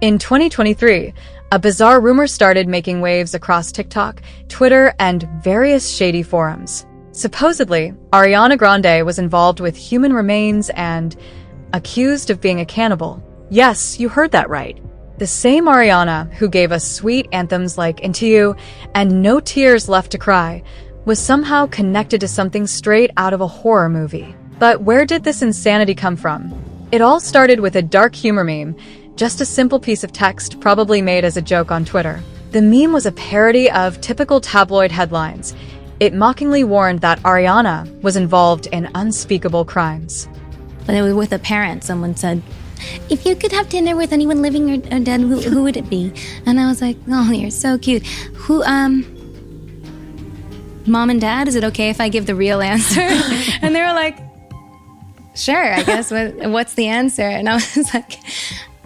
In 2023, a bizarre rumor started making waves across TikTok, Twitter, and various shady forums. Supposedly, Ariana Grande was involved with human remains and accused of being a cannibal. Yes, you heard that right. The same Ariana who gave us sweet anthems like Into You and No Tears Left to Cry was somehow connected to something straight out of a horror movie. But where did this insanity come from? It all started with a dark humor meme, just a simple piece of text probably made as a joke on Twitter. The meme was a parody of typical tabloid headlines. It mockingly warned that Ariana was involved in unspeakable crimes. When it was with a parent, someone said, "If you could have dinner with anyone living or dead, who would it be?" And I was like, "Oh, you're so cute. Who, Mom and Dad, is it okay if I give the real answer?" And they were like, "Sure, I guess. What's the answer?" And I was like,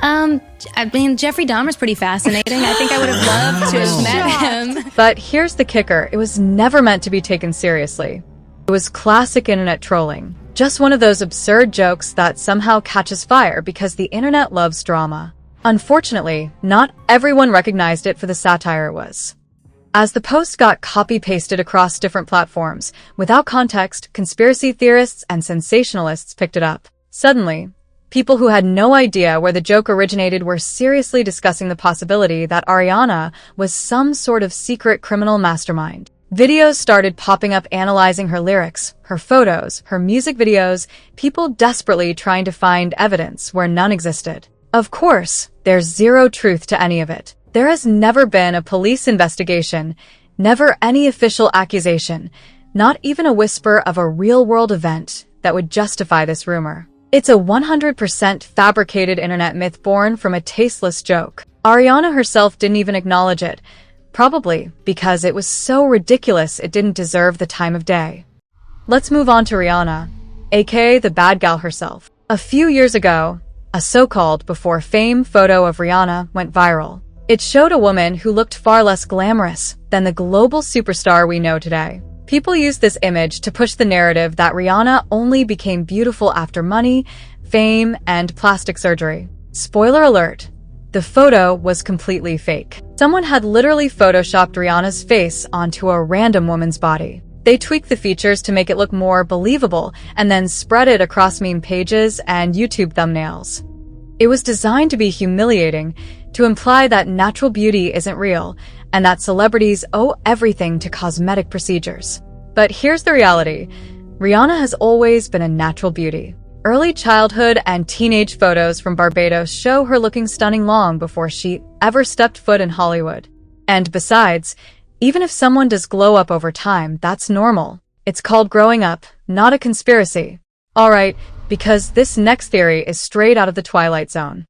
I mean, Jeffrey Dahmer's pretty fascinating. I think I would have loved to have met him. But here's the kicker. It was never meant to be taken seriously. It was classic internet trolling. Just one of those absurd jokes that somehow catches fire because the internet loves drama. Unfortunately, not everyone recognized it for the satire it was. As the post got copy-pasted across different platforms, without context, conspiracy theorists and sensationalists picked it up. Suddenly, people who had no idea where the joke originated were seriously discussing the possibility that Ariana was some sort of secret criminal mastermind. Videos started popping up analyzing her lyrics, her photos, her music videos, people desperately trying to find evidence where none existed. Of course, there's zero truth to any of it. There has never been a police investigation, never any official accusation, not even a whisper of a real-world event that would justify this rumor. It's a 100% fabricated internet myth born from a tasteless joke. Ariana herself didn't even acknowledge it, probably because it was so ridiculous it didn't deserve the time of day. Let's move on to Rihanna, aka the bad gal herself. A few years ago, a so-called before fame photo of Rihanna went viral. It showed a woman who looked far less glamorous than the global superstar we know today. People used this image to push the narrative that Rihanna only became beautiful after money, fame, and plastic surgery. Spoiler alert, the photo was completely fake. Someone had literally photoshopped Rihanna's face onto a random woman's body. They tweaked the features to make it look more believable and then spread it across meme pages and YouTube thumbnails. It was designed to be humiliating, to imply that natural beauty isn't real, and that celebrities owe everything to cosmetic procedures. But here's the reality. Rihanna has always been a natural beauty. Early childhood and teenage photos from Barbados show her looking stunning long before she ever stepped foot in Hollywood. And besides, even if someone does glow up over time, that's normal. It's called growing up, not a conspiracy. Alright, because this next theory is straight out of the Twilight Zone.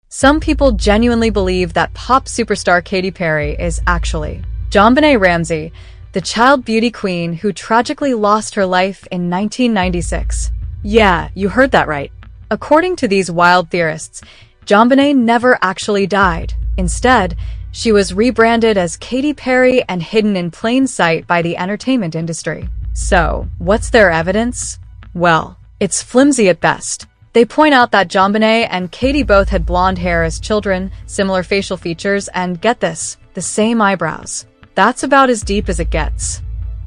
Some people genuinely believe that pop superstar Katy Perry is actually JonBenet Ramsey, the child beauty queen who tragically lost her life in 1996. Yeah, you heard that right. According to these wild theorists, JonBenet never actually died. Instead, she was rebranded as Katy Perry and hidden in plain sight by the entertainment industry. So, what's their evidence? Well, it's flimsy at best. They point out that JonBenet and Katy both had blonde hair as children, similar facial features, and get this, the same eyebrows. That's about as deep as it gets.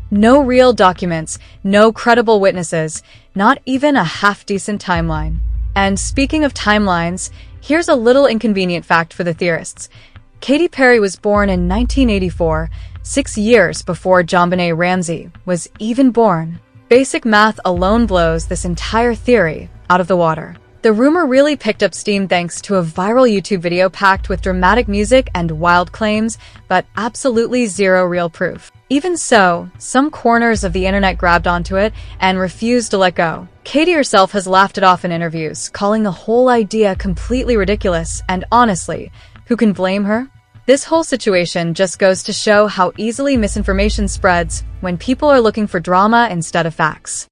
No real documents, no credible witnesses, not even a half-decent timeline. And speaking of timelines, here's a little inconvenient fact for the theorists. Katy Perry was born in 1984, 6 years before JonBenet Ramsey was even born. Basic math alone blows this entire theory out of the water. The rumor really picked up steam thanks to a viral YouTube video packed with dramatic music and wild claims, but absolutely zero real proof. Even so, some corners of the internet grabbed onto it and refused to let go. Katy herself has laughed it off in interviews, calling the whole idea completely ridiculous, and honestly, who can blame her? This whole situation just goes to show how easily misinformation spreads when people are looking for drama instead of facts.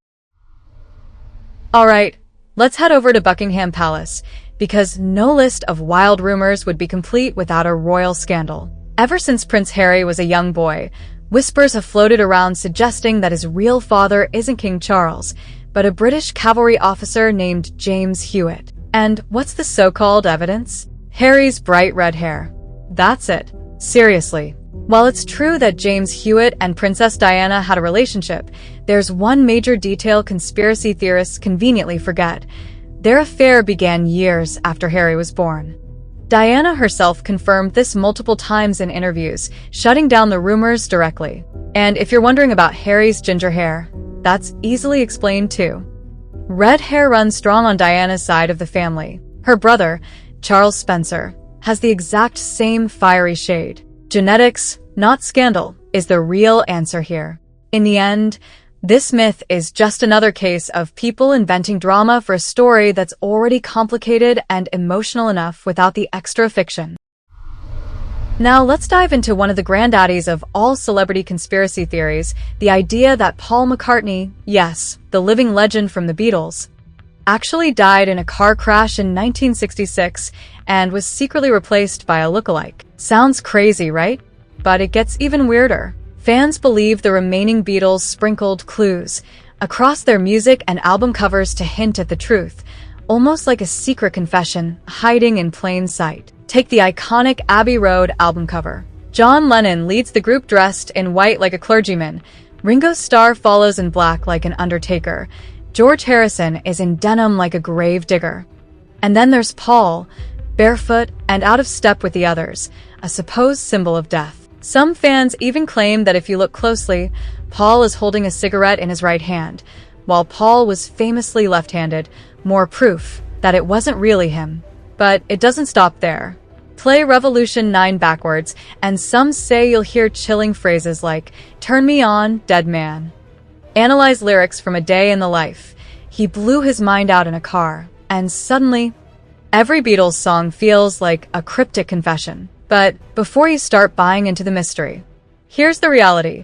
Alright, let's head over to Buckingham Palace, because no list of wild rumors would be complete without a royal scandal. Ever since Prince Harry was a young boy, whispers have floated around suggesting that his real father isn't King Charles, but a British cavalry officer named James Hewitt. And what's the so-called evidence? Harry's bright red hair. That's it. Seriously. While it's true that James Hewitt and Princess Diana had a relationship, there's one major detail conspiracy theorists conveniently forget. Their affair began years after Harry was born. Diana herself confirmed this multiple times in interviews, shutting down the rumors directly. And if you're wondering about Harry's ginger hair, that's easily explained too. Red hair runs strong on Diana's side of the family. Her brother, Charles Spencer, has the exact same fiery shade. Genetics, not scandal, is the real answer here. In the end, this myth is just another case of people inventing drama for a story that's already complicated and emotional enough without the extra fiction. Now let's dive into one of the granddaddies of all celebrity conspiracy theories, the idea that Paul McCartney, yes, the living legend from the Beatles, actually died in a car crash in 1966 and was secretly replaced by a lookalike. Sounds crazy, right? But it gets even weirder. Fans believe the remaining Beatles sprinkled clues across their music and album covers to hint at the truth, almost like a secret confession hiding in plain sight. Take the iconic Abbey Road album cover. John Lennon leads the group dressed in white like a clergyman. Ringo Starr follows in black like an undertaker. George Harrison is in denim like a grave digger. And then there's Paul, barefoot and out of step with the others, a supposed symbol of death. Some fans even claim that if you look closely, Paul is holding a cigarette in his right hand, while Paul was famously left-handed, more proof that it wasn't really him. But it doesn't stop there. Play Revolution 9 backwards, and some say you'll hear chilling phrases like, "Turn me on, dead man." Analyze lyrics from A Day in the Life. He blew his mind out in a car, and suddenly, every Beatles song feels like a cryptic confession. But before you start buying into the mystery, here's the reality.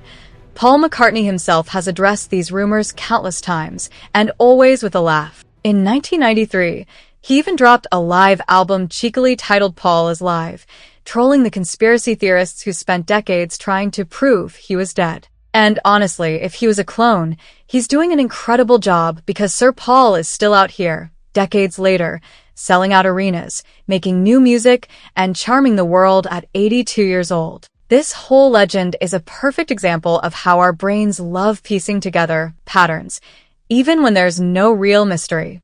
Paul McCartney himself has addressed these rumors countless times, and always with a laugh. In 1993, he even dropped a live album cheekily titled Paul is Live, trolling the conspiracy theorists who spent decades trying to prove he was dead. And honestly, if he was a clone, he's doing an incredible job because Sir Paul is still out here, decades later, selling out arenas, making new music, and charming the world at 82 years old. This whole legend is a perfect example of how our brains love piecing together patterns, even when there's no real mystery.